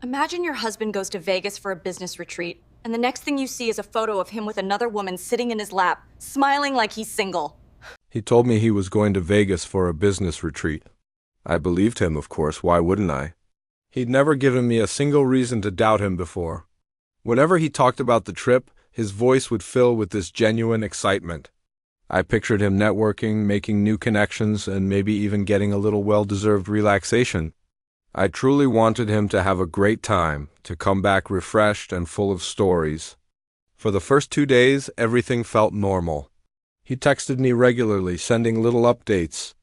Imagine your husband goes to Vegas for a business retreat, and the next thing you see is a photo of him with another woman sitting in his lap, smiling like he's single. He told me he was going to Vegas for a business retreat. I believed him, of course. Why wouldn't I? He'd never given me a single reason to doubt him before. Whenever he talked about the trip, his voice would fill with this genuine excitement. I pictured him networking, making new connections, and maybe even getting a little well-deserved relaxation. I truly wanted him to have a great time, to come back refreshed and full of stories. For the first 2 days, everything felt normal. He texted me regularly, sending little updates.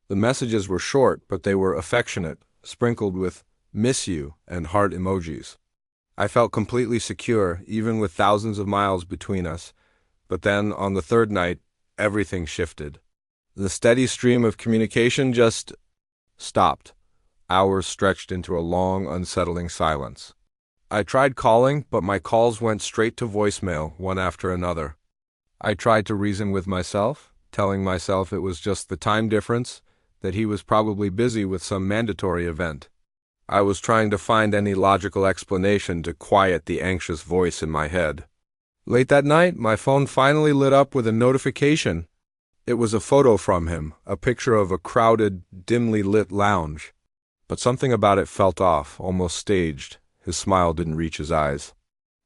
The messages were short, but they were affectionate, sprinkled with "miss you" and heart emojis. I felt completely secure, even with thousands of miles between us. But then, on the third night, everything shifted. The steady stream of communication just stopped. Hours stretched into a long, unsettling silence. I tried calling, but my calls went straight to voicemail, one after another. I tried to reason with myself, telling myself it was just the time difference, that he was probably busy with some mandatory event. I was trying to find any logical explanation to quiet the anxious voice in my head. Late that night, my phone finally lit up with a notification. It was a photo from him, a picture of a crowded, dimly lit lounge. But something about it felt off, almost staged. His smile didn't reach his eyes.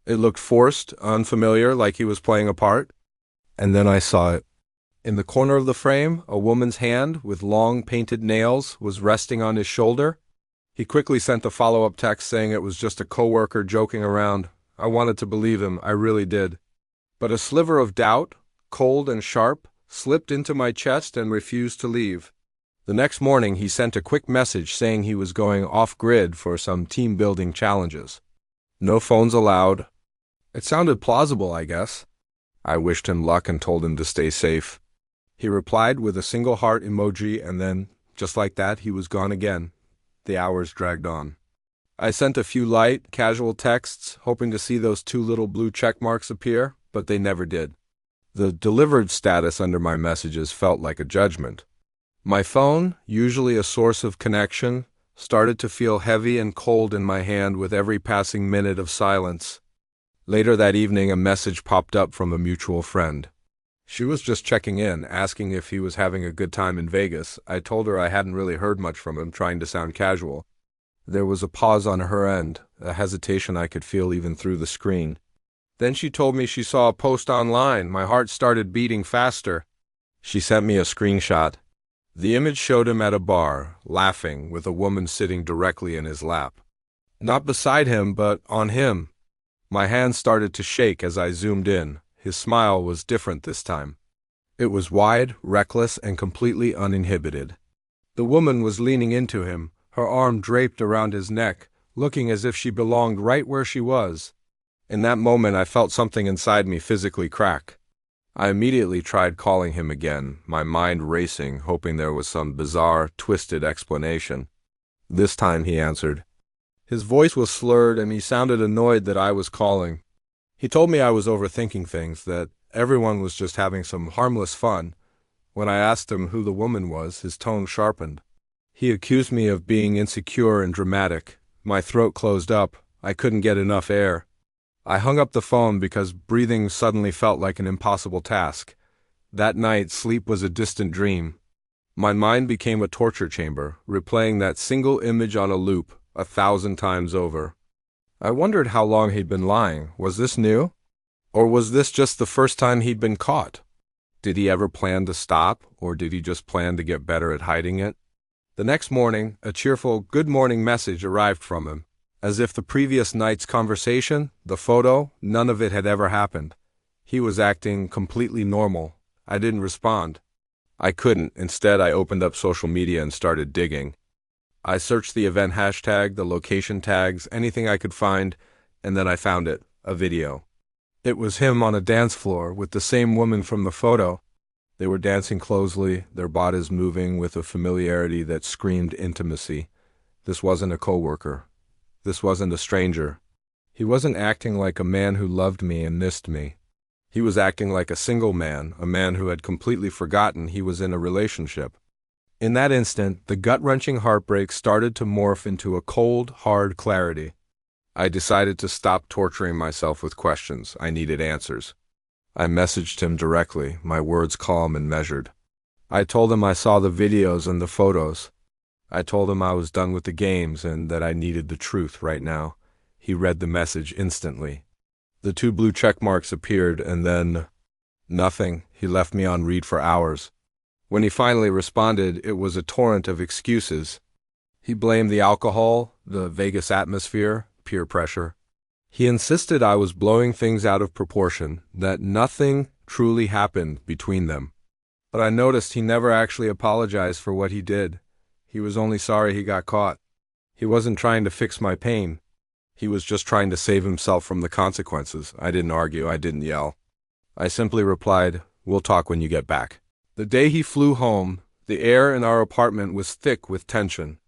It looked forced, unfamiliar, like he was playing a part. And then I saw it. In the corner of the frame, a woman's hand, with long painted nails, was resting on his shoulder. He quickly sent a follow-up text saying it was just a coworker joking around. I wanted to believe him, I really did. But a sliver of doubt, cold and sharp, slipped into my chest and refused to leave. The next morning, he sent a quick message saying he was going off-grid for some team-building challenges. No phones allowed. It sounded plausible, I guess. I wished him luck and told him to stay safe. He replied with a single heart emoji, and then, just like that, he was gone again. The hours dragged on. I sent a few light, casual texts, hoping to see those 2 little blue check marks appear, but they never did. The delivered status under my messages felt like a judgment. My phone, usually a source of connection, started to feel heavy and cold in my hand with every passing minute of silence. Later that evening, a message popped up from a mutual friend. She was just checking in, asking if he was having a good time in Vegas. I told her I hadn't really heard much from him, trying to sound casual. There was a pause on her end, a hesitation I could feel even through the screen. Then she told me she saw a post online. My heart started beating faster. She sent me a screenshot. The image showed him at a bar, laughing, with a woman sitting directly in his lap. Not beside him, but on him. My hands started to shake as I zoomed in. His smile was different this time. It was wide, reckless, and completely uninhibited. The woman was leaning into him, her arm draped around his neck, looking as if she belonged right where she was. In that moment, I felt something inside me physically crack. I immediately tried calling him again, my mind racing, hoping there was some bizarre, twisted explanation. This time he answered. His voice was slurred, and he sounded annoyed that I was calling. He told me I was overthinking things, that everyone was just having some harmless fun. When I asked him who the woman was, his tone sharpened. He accused me of being insecure and dramatic. My throat closed up. I couldn't get enough air. I hung up the phone because breathing suddenly felt like an impossible task. That night, sleep was a distant dream. My mind became a torture chamber, replaying that single image on a loop, 1,000 times over. I wondered how long he'd been lying. Was this new? Or was this just the first time he'd been caught? Did he ever plan to stop, or did he just plan to get better at hiding it? The next morning, a cheerful good morning message arrived from him. As if the previous night's conversation, the photo, none of it had ever happened. He was acting completely normal. I didn't respond. I couldn't. Instead, I opened up social media and started digging. I searched the event hashtag, the location tags, anything I could find, and then I found it, a video. It was him on a dance floor with the same woman from the photo. They were dancing closely, their bodies moving with a familiarity that screamed intimacy. This wasn't a coworker. This wasn't a stranger. He wasn't acting like a man who loved me and missed me. He was acting like a single man, a man who had completely forgotten he was in a relationship. In that instant, the gut-wrenching heartbreak started to morph into a cold, hard clarity. I decided to stop torturing myself with questions. I needed answers. I messaged him directly, my words calm and measured. I told him I saw the videos and the photos. I told him I was done with the games and that I needed the truth right now. He read the message instantly. The 2 blue check marks appeared and then nothing. He left me on read for hours. When he finally responded, it was a torrent of excuses. He blamed the alcohol, the Vegas atmosphere, peer pressure. He insisted I was blowing things out of proportion, that nothing truly happened between them. But I noticed he never actually apologized for what he did. He was only sorry he got caught. He wasn't trying to fix my pain. He was just trying to save himself from the consequences. I didn't argue. I didn't yell. I simply replied, "We'll talk when you get back." The day he flew home, the air in our apartment was thick with tension.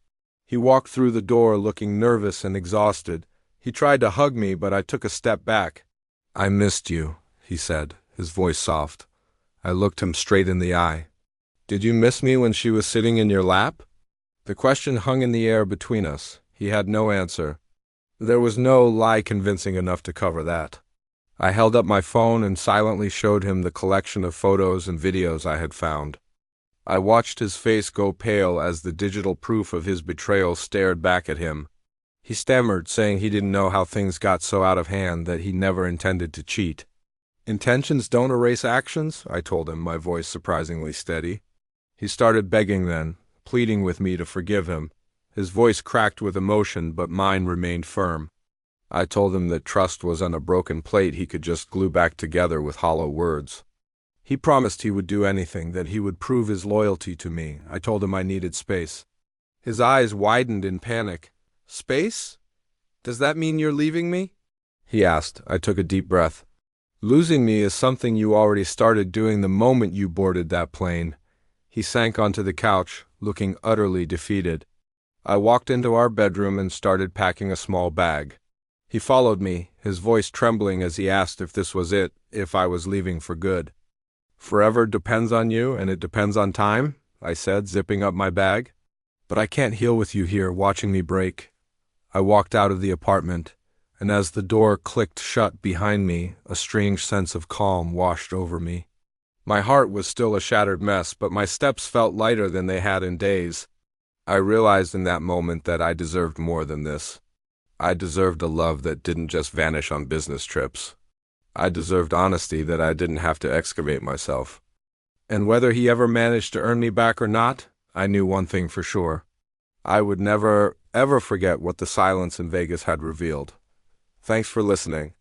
He walked through the door looking nervous and exhausted. He tried to hug me, but I took a step back. "I missed you," he said, his voice soft. I looked him straight in the eye. "Did you miss me when she was sitting in your lap?" The question hung in the air between us. He had no answer. There was no lie convincing enough to cover that. I held up my phone and silently showed him the collection of photos and videos I had found. I watched his face go pale as the digital proof of his betrayal stared back at him. He stammered, saying he didn't know how things got so out of hand, that he never intended to cheat. "Intentions don't erase actions," I told him, my voice surprisingly steady. He started begging then, pleading with me to forgive him. His voice cracked with emotion, but mine remained firm. I told him that trust was on a broken plate he could just glue back together with hollow words. He promised he would do anything, that he would prove his loyalty to me. I told him I needed space. His eyes widened in panic. "Space? Does that mean you're leaving me?" he asked. I took a deep breath. "Losing me is something you already started doing the moment you boarded that plane." He sank onto the couch, looking utterly defeated. I walked into our bedroom and started packing a small bag. He followed me, his voice trembling as he asked if this was it, if I was leaving for good. "Forever depends on you, and it depends on time," I said, zipping up my bag. "But I can't heal with you here, watching me break." I walked out of the apartment, and as the door clicked shut behind me, a strange sense of calm washed over me. My heart was still a shattered mess, but my steps felt lighter than they had in days. I realized in that moment that I deserved more than this. I deserved a love that didn't just vanish on business trips. I deserved honesty that I didn't have to excavate myself. And whether he ever managed to earn me back or not, I knew one thing for sure. I would never, ever forget what the silence in Vegas had revealed. Thanks for listening.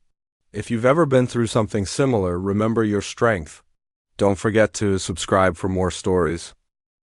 If you've ever been through something similar, remember your strength. Don't forget to subscribe for more stories.